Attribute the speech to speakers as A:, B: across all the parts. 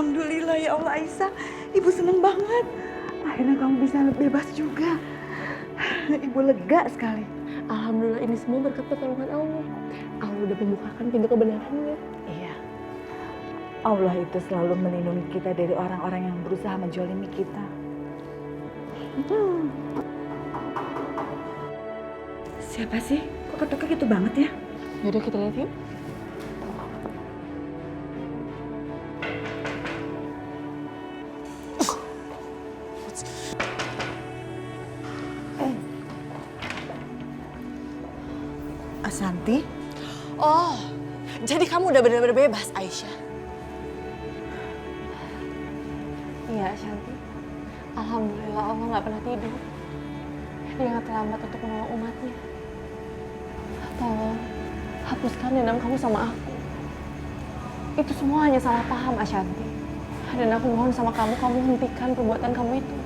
A: Alhamdulillah ya Allah Aisyah. Ibu seneng banget. Akhirnya kamu bisa bebas juga. Ibu lega sekali.
B: Alhamdulillah ini semua berkat pertolongan Allah. Allah udah membukakan pintu kebenarannya.
A: Iya. Allah itu selalu melindungi kita dari orang-orang yang berusaha menjolimi kita. Siapa sih? Kok ketoknya gitu banget ya?
B: Yaudah kita lihat yuk.
A: Asanti?
C: Oh, jadi kamu udah benar-benar bebas, Aisyah?
B: Iya, Shanti. Alhamdulillah Allah nggak pernah tidur. Dia nggak terlambat untuk menolong umatnya. Tolong, hapuskan dendam kamu sama aku. Itu semua hanya salah paham, Ashanti. Dan aku mohon sama kamu hentikan perbuatan kamu itu.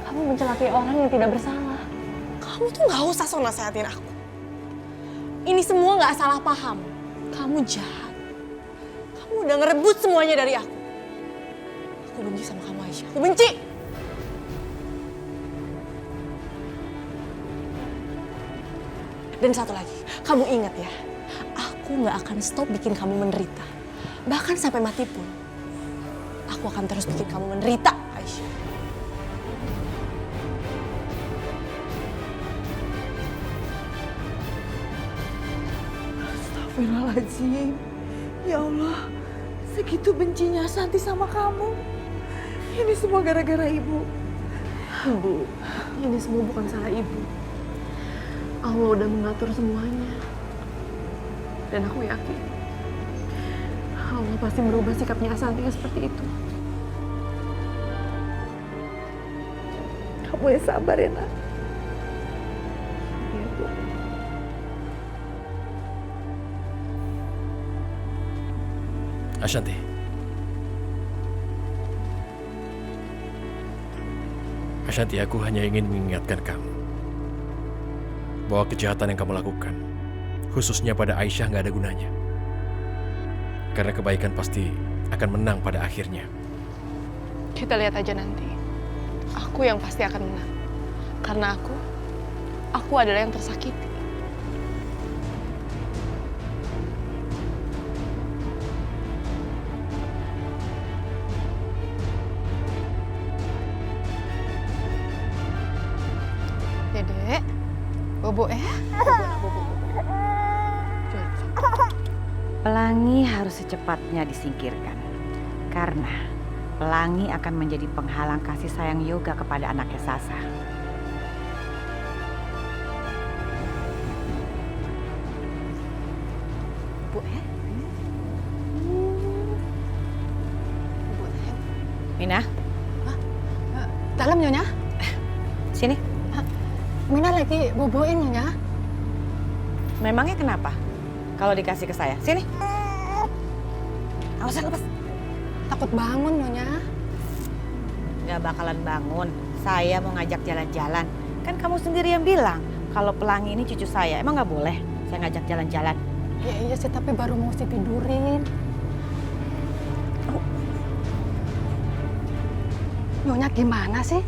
B: Kamu mencelakai orang yang tidak bersalah.
C: Kamu tuh nggak usah sok nasehatin aku. Ini semua nggak salah paham. Kamu jahat. Kamu udah ngerebut semuanya dari aku. Aku benci sama kamu, Aisyah. Aku benci! Dan satu lagi, kamu ingat ya, aku nggak akan stop bikin kamu menderita. Bahkan sampai mati pun, aku akan terus bikin kamu menderita, Aisyah.
A: Astagfirullahaladzim. Ya Allah, segitu bencinya Santi sama kamu. Ini semua gara-gara ibu.
B: Bu, ini semua bukan salah ibu. Allah udah mengatur semuanya. Dan aku yakin Allah pasti merubah sikapnya Asanti seperti itu.
A: Kamu yang sabar ya, Nak.
B: Iya, Bu.
D: Ashanti. Ashanti, aku hanya ingin mengingatkan kamu bahwa kejahatan yang kamu lakukan, khususnya pada Aisyah, nggak ada gunanya. Karena kebaikan pasti akan menang pada akhirnya.
B: Kita lihat aja nanti. Aku yang pasti akan menang. Karena aku adalah yang tersakiti.
C: Dedek, bobo ya?
E: Pelangi harus secepatnya disingkirkan. Karena pelangi akan menjadi penghalang kasih sayang Yoga kepada anaknya Sasa.
C: Bu ya? Bu ya?
E: Mina,
C: Dalam Nyonya?
E: sini.
C: Mina lagi boboin Nyonya.
E: Memangnya kenapa? Kalau dikasih ke saya, sini. Awas lepas.
C: Takut bangun Nyonya.
E: Gak bakalan bangun. Saya mau ngajak jalan-jalan. Kan kamu sendiri yang bilang kalau pelangi ini cucu saya. Emang nggak boleh saya ngajak jalan-jalan?
C: Ya iya sih, tapi baru mau tidurin. Nyonya gimana sih?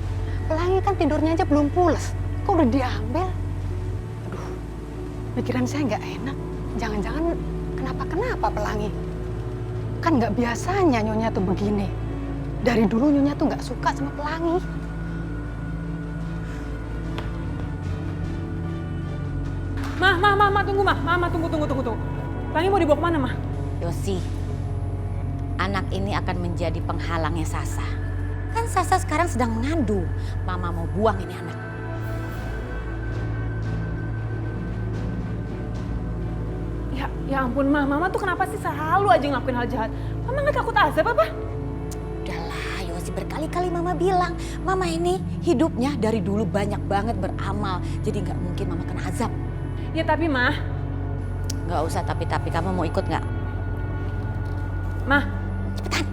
C: Pelangi kan tidurnya aja belum pules. Kok udah diambil? Aduh, pikiran saya nggak enak. Jangan-jangan kenapa-kenapa Pelangi? Kan nggak biasanya Nyonya tuh begini. Dari dulu Nyonya tuh nggak suka sama Pelangi.
F: Ma, tunggu, Ma. Mama, tunggu. Pelangi mau dibawa kemana, Ma?
E: Yosi, anak ini akan menjadi penghalangnya Sasa. Kan Sasa sekarang sedang mengandung. Mama mau buang ini anak.
F: Ya ampun, Ma. Mama tuh kenapa sih selalu aja ngelakuin hal jahat? Mama nggak takut azab apa?
E: Udahlah Yosi, berkali-kali Mama bilang. Mama ini hidupnya dari dulu banyak banget beramal. Jadi nggak mungkin Mama kena azab.
F: Ya tapi, Ma.
E: Nggak usah tapi-tapi, kamu mau ikut nggak?
F: Ma.
E: Cepetan.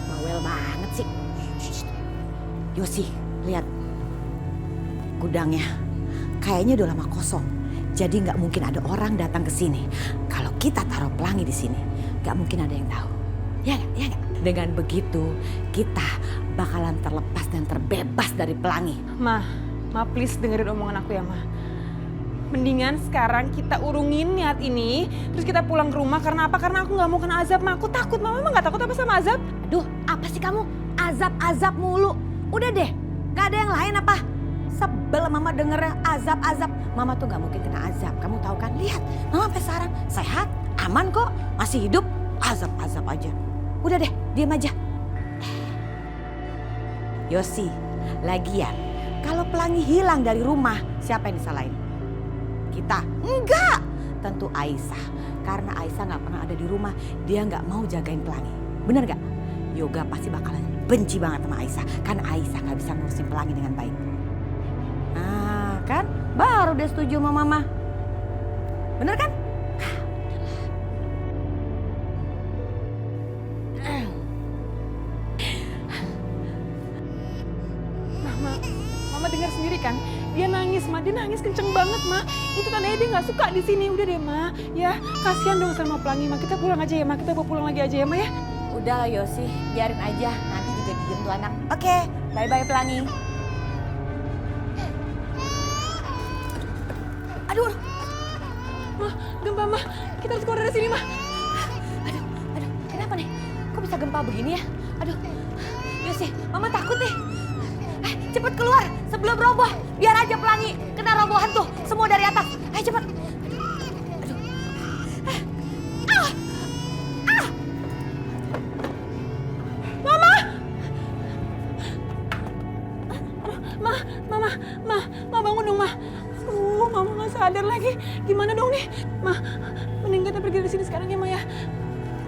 E: Bawel banget sih. Yosi, lihat gudangnya. Kayaknya udah lama kosong. Jadi nggak mungkin ada orang datang ke sini. Kalau kita taruh pelangi di sini, nggak mungkin ada yang tahu. Ya nggak? Ya nggak? Dengan begitu, kita bakalan terlepas dan terbebas dari pelangi.
F: Ma please dengerin omongan aku ya, Ma. Mendingan sekarang kita urungin niat ini, terus kita pulang ke rumah. Karena apa? Karena aku nggak mau kena azab, Ma. Aku takut, Mama emang nggak takut apa sama azab?
E: Aduh, apa sih kamu? Azab-azab mulu. Udah deh, nggak ada yang lain apa? Sebel Mama dengernya azab-azab. Mama tuh nggak mungkin kena azab. Kamu tahu kan? Lihat, Mama sampai sekarang sehat, aman kok, masih hidup. Azab-azab aja. Udah deh, diam aja. Yosi, lagian kalau pelangi hilang dari rumah, siapa yang disalahin? Kita? Enggak, tentu Aisyah. Karena Aisyah nggak pernah ada di rumah, dia nggak mau jagain pelangi. Bener nggak? Yoga pasti bakalan benci banget sama Aisyah, karena Aisyah nggak bisa ngurusin pelangi dengan baik. Nah, kan? Baru dia setuju sama Mama. Bener kan?
F: Mama dengar sendiri kan? Dia nangis, Ma. Dia nangis kenceng banget, Ma. Itu tandanya dia nggak suka di sini. Udah deh, Ma. Ya, kasihan dong sama pelangi, Ma. Kita pulang aja ya, Ma. Kita bawa pulang lagi aja ya, Ma ya.
E: Udah lah Yosi, biarin aja. Nanti juga diem tuh anak. Oke, bye-bye pelangi. Aduh,
F: Ma, gempa, Ma. Kita harus keluar dari sini, Ma.
E: aduh, kenapa nih? Kok bisa gempa begini ya? Aduh, Yosi, Mama takut nih. Cepet keluar sebelum roboh. Biar aja pelangi kena robohan tuh, semua dari atas. Ayo cepet. Aduh.
F: Ma bangun dong, Ma. Aduh, Mama nggak sadar lagi. Gimana dong nih? Ma, mending kita pergi dari sini sekarang ya, Ma ya.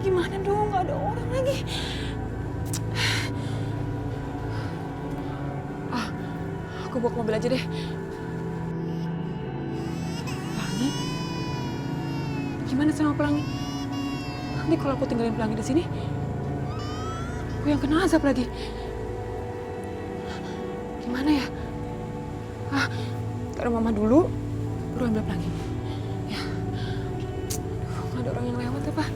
F: Gimana dong, nggak ada orang lagi. Aku bawa ke mobil aja deh. Pelangi? Gimana sama pelangi? Nanti kalau aku tinggalin pelangi di sini, aku yang kena azab lagi. Gimana ya? Taruh Mama dulu, baru ambil pelangi. Ya, aduh, nggak ada orang yang lewat apa?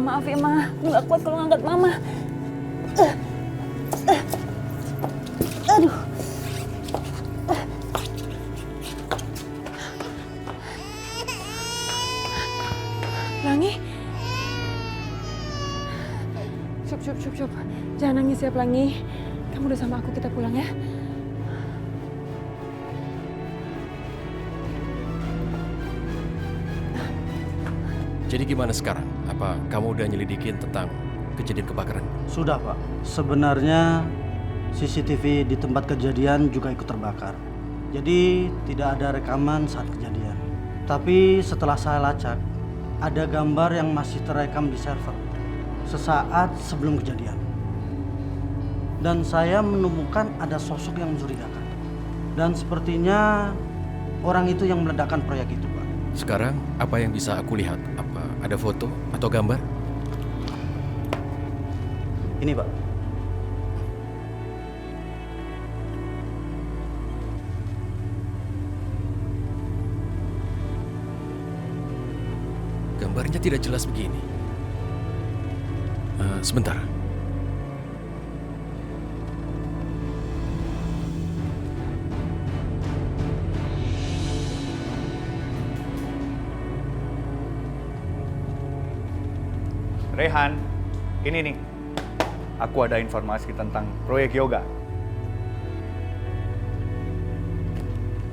F: Maaf ya, Ma. Nggak kuat kalau ngangkat Mama. Aduh. Pelangi. Cup. Jangan nangis ya, Pelangi. Kamu udah sama aku, kita pulang ya.
D: Jadi gimana sekarang? Apa kamu udah nyelidikin tentang kejadian kebakaran?
G: Sudah, Pak. Sebenarnya CCTV di tempat kejadian juga ikut terbakar. Jadi tidak ada rekaman saat kejadian. Tapi setelah saya lacak, ada gambar yang masih terekam di server sesaat sebelum kejadian. Dan saya menemukan ada sosok yang mencurigakan. Dan sepertinya orang itu yang meledakkan proyek itu, Pak.
D: Sekarang apa yang bisa aku lihat? Apa ada foto atau gambar?
G: Ini, Pak.
D: Gambarnya tidak jelas begini. Sebentar.
H: Rehan, ini nih. Aku ada informasi tentang proyek yoga.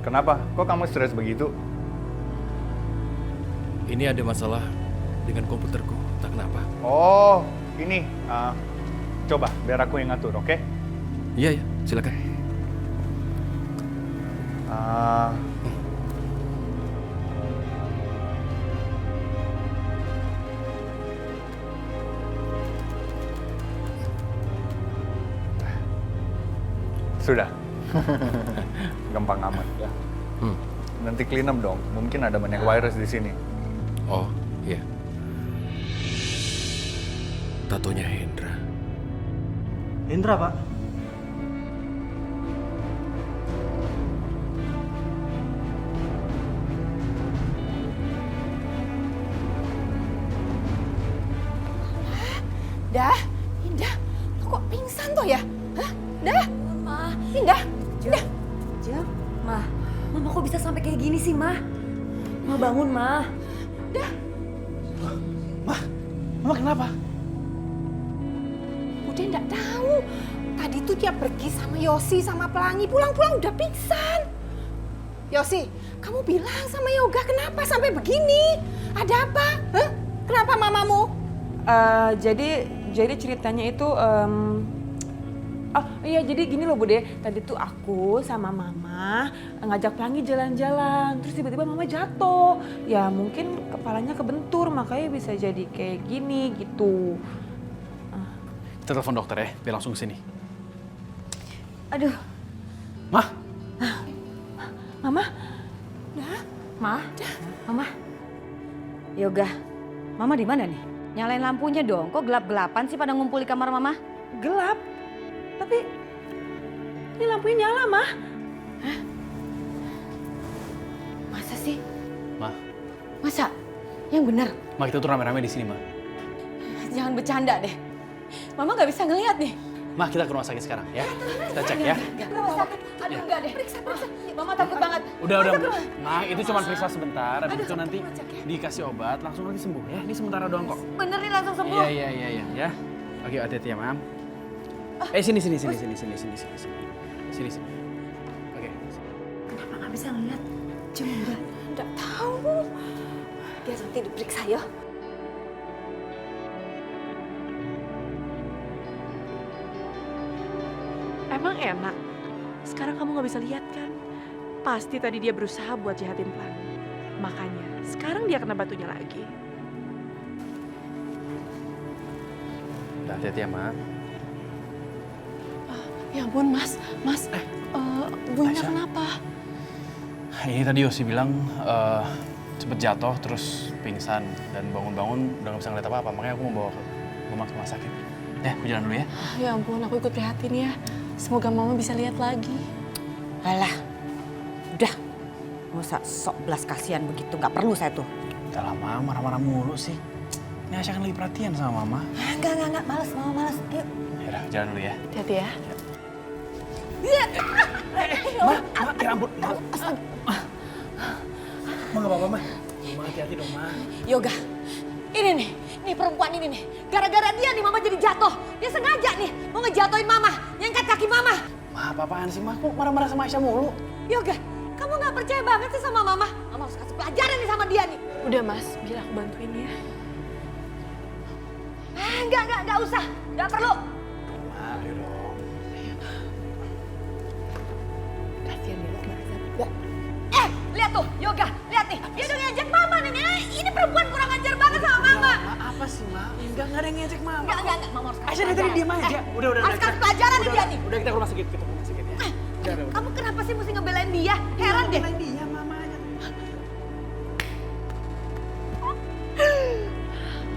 H: Kenapa? Kok kamu stres begitu?
D: Ini ada masalah dengan komputerku, tak kenapa.
H: Oh, ini. Coba, biar aku yang ngatur, oke?
D: Iya, silakan.
H: Sudah. Gampang amat ya. Nanti clean up dong. Mungkin ada banyak virus di sini.
D: Oh, Ya. Tatonya Hendra.
G: Hendra, Pak.
C: Dah, Indah, lo kok pingsan toh ya? Hah? Dah,
I: Ma,
C: Indah, Indah.
I: Jel, Ma, Mama kok bisa sampai kayak gini sih, Ma? Ma bangun, Ma.
G: Mama kenapa?
C: Udah nggak tahu. Tadi tuh dia pergi sama Yosi sama Pelangi, pulang-pulang udah pingsan. Yosi, kamu bilang sama Yoga kenapa sampai begini? Ada apa? Hah? Kenapa mamamu?
F: Jadi ceritanya itu oh iya, jadi gini loh Bude, tadi tuh aku sama Mama ngajak Pelangi jalan-jalan, terus tiba-tiba Mama jatuh. Ya mungkin kepalanya kebentur, makanya bisa jadi kayak gini gitu.
J: Kita telepon dokter ya, biar langsung kesini.
I: Aduh,
J: Mah,
F: Mama,
I: Ma, Mama. Yoga, Mama di mana nih? Nyalain lampunya dong, kok gelap-gelapan sih pada ngumpul di kamar Mama?
F: gelap. Tapi ini lampunya nyala, Mah.
C: Masa sih?
J: Mah,
C: Masa? Yang benar?
J: Mah kita tuh rame-rame di sini, Mah.
C: Jangan bercanda deh. Mama nggak bisa ngelihat nih.
J: Mah, kita ke rumah sakit sekarang ya. Kita cek ya.
C: Rumah sakit? Aduh enggak deh. Periksa. Mama takut banget.
J: Udah. Mah, itu cuma periksa sebentar. Habis itu nanti dikasih obat, langsung nanti sembuh ya. Ini sementara doang kok.
I: Bener nih langsung sembuh.
J: Iya ya. Oke, hati-hati ya, Mam. Sini. Sini. Oke.
I: Kenapa nggak bisa ngeliat? Coba.
C: Nggak tahu. Biar nanti diperiksa ya.
B: Emang enak? Sekarang kamu nggak bisa lihat kan? Pasti tadi dia berusaha buat jahatin Pelangi. Makanya sekarang dia kena batunya lagi.
J: Udah, hati-hati ya, Mah.
B: Ya ampun Mas, Bunya
J: Aisyah.
B: kenapa?
J: Ini tadi Yosi bilang sempet jatuh terus pingsan dan bangun-bangun udah nggak bisa ngeliat apa-apa. Makanya aku mau bawa ke rumah sakit. Ya, aku jalan dulu ya.
B: Ya ampun, aku ikut prihatin ya. Semoga Mama bisa lihat lagi.
E: Alah, udah. Nggak usah sok belas kasihan begitu, nggak perlu saya tuh.
J: Udah lama marah-marah mulu sih. Ini Aisyah kan lagi perhatian sama Mama.
E: Enggak, males, Mama males. Yuk.
J: Yaudah, jalan dulu ya.
B: Hati-hati ya.
J: Ma, ya ampun, Ma. Ma nggak apa-apa, Ma. Ma hati-hati dong, Ma.
C: Yoga, ini nih perempuan ini nih. Gara-gara dia nih Mama jadi jatuh. Dia sengaja nih mau ngejatuhin Mama, nyangkat kaki Mama.
J: Ma, apa-apaan sih, Ma? Kok marah-marah sama Aisyah mulu?
C: Yoga, kamu nggak percaya banget sih sama Mama. Mama harus kasih pelajaran nih sama dia nih.
B: Udah Mas, biar aku bantuin ya.
C: Enggak usah, nggak perlu.
J: Ma, ayo dong.
C: Kasihan dia loh, lihat tuh, Yoga, lihat nih. Dia udah ngejek Mama nih. Ini perempuan kurang ajar banget sama Mama.
J: Ma, apa sih, Ma? Enggak ada yang ngejek Mama.
C: Enggak, Mama harus kasih
J: Aisyah dari tadi diem aja. Udah.
C: harus kasih pelajaran nih dia nih.
J: Udah, kita ke rumah sakit. Ya. Udah.
C: Kamu kenapa sih mesti ngebelain dia? Heran deh.
J: Dia, Mama aja.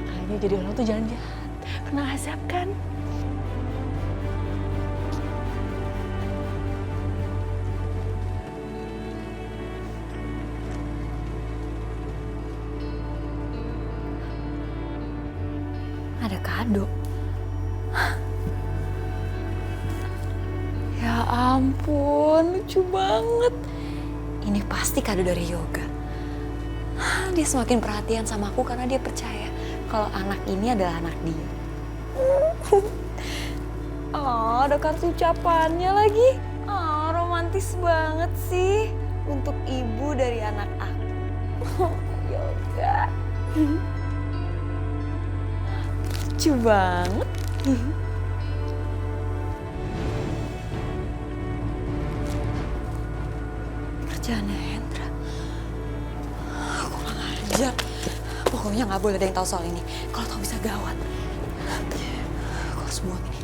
B: Kayaknya jadi orang tuh jangan jahat. Kena azab kan?
I: Ada kado.
B: Ya ampun, lucu banget.
I: Ini pasti kado dari Yoga. Dia semakin perhatian sama aku karena dia percaya kalau anak ini adalah anak dia. Oh, ada kartu ucapannya lagi. Oh, romantis banget sih untuk ibu dari anak aku. Yoga. Lucu banget. Kerjaannya Hendra. Kurang ajar. Pokoknya nggak boleh ada yang tahu soal ini. Kalau tahu bisa gawat. Aku harus buang ini.